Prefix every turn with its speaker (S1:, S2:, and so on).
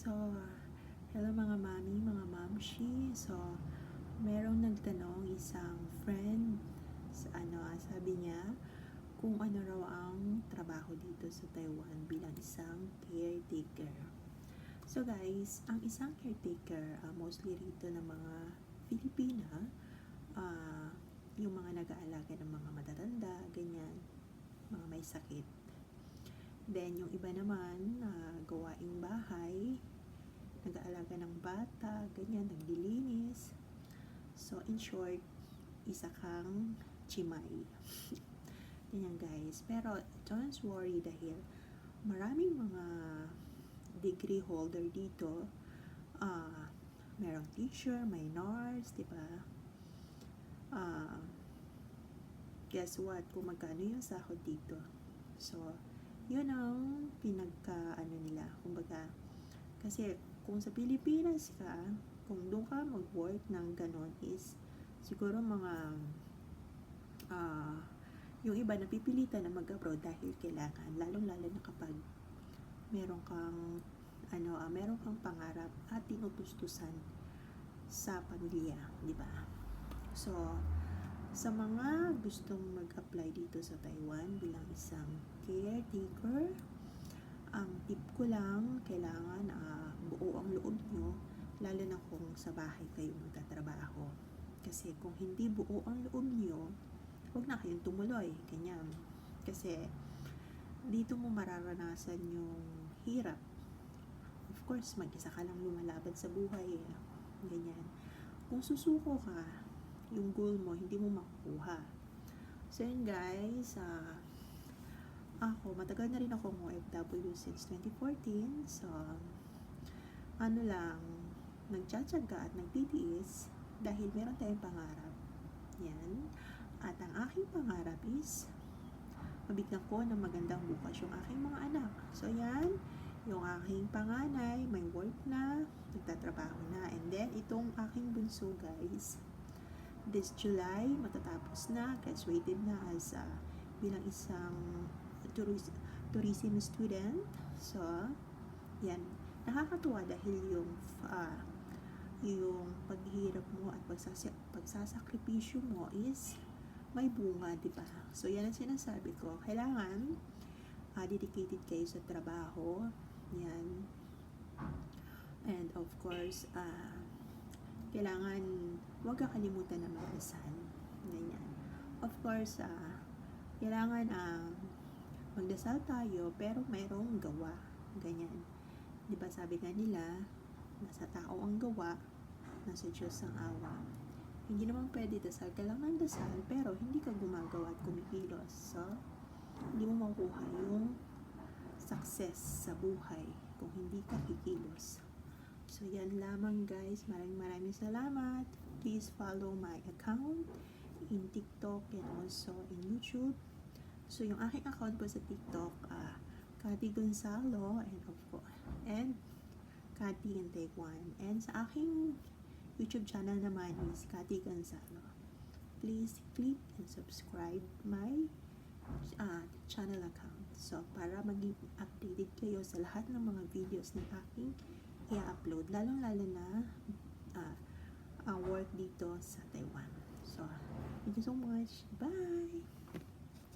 S1: So, hello mga mami, mga mamshi. So, merong nagtanong isang friend sabi niya kung ano raw ang trabaho dito sa Taiwan bilang isang caretaker. So guys, ang isang caretaker, mostly rito ng mga Filipina, yung mga nag-aalaga ng mga matatanda, ganyan, mga may sakit. Then, yung iba naman, gawaing bahay, nag-aalaga ng bata, ganyan, naglilinis. So, in short, isa kang chimay. Ganyan guys. Pero, don't worry dahil maraming mga degree holder dito. Merong teacher, may nurse, diba? Guess what? Kung magkano yung sahod dito. So, yun ang nila. Kumbaga, kasi kung sa Pilipinas ka, kung doon ka mag-work ng ganon is siguro mga yung iba napipilitan na mag-abroad dahil kailangan, lalong-lalo na kapag meron kang meron kang pangarap at tinutustusan sa pamilya, di ba? So, sa mga gustong mag-apply dito sa Taiwan bilang isang caretaker, ang tip ko lang, kailangan buo ang loob nyo, lalo na kung sa bahay kayo magtatrabaho. Kasi kung hindi buo ang loob nyo, huwag na kayong tumuloy, ganyan. Kasi dito mo mararanasan yung hirap. Of course, mag-isa ka lang lumalaban sa buhay, ganyan. Kung susuko ka, yung goal mo, hindi mo makukuha. So yun guys, ako, matagal na rin akong OFW since 2014. So, nagtsatsaga at nagtitiis dahil meron tayong pangarap. Yan. At ang aking pangarap is mabigyan ko ng magandang bukas yung aking mga anak. So yan, yung aking panganay, may work na, nagtatrabaho na. And then, itong aking bunso guys, this July, matatapos na, graduated na as bilang isang tourism student. So, yan, nakakatuwa dahil yung paghihirap mo at pagsasakripisyo mo is may bunga, di ba? So, yan ang sinasabi ko. Kailangan dedicated kayo sa trabaho. Yan. And of course, kailangan huwag kakalimutan na magdasal. Ganyan. Of course, kailangan magdasal tayo pero mayroong gawa. Ganyan. Diba sabi nga nila, nasa tao ang gawa, nasa Diyos ang awa. Hindi naman pwede dasal ka lang ng dasal pero hindi ka gumagawa at kumikilos. So, hindi mo makukuha yung success sa buhay kung hindi ka kikilos. So, yan lamang guys. Maraming salamat. Please follow my account in TikTok and also in YouTube. So, yung aking account po sa TikTok, Cathy Gonzalo and Cathy in Taiwan. And sa aking YouTube channel naman is Cathy Gonzalo. Please click and subscribe my channel account. So, para maging updated kayo sa lahat ng mga videos na aking i-upload, lalong-lalo na work dito sa Taiwan. So, thank you so much. Bye!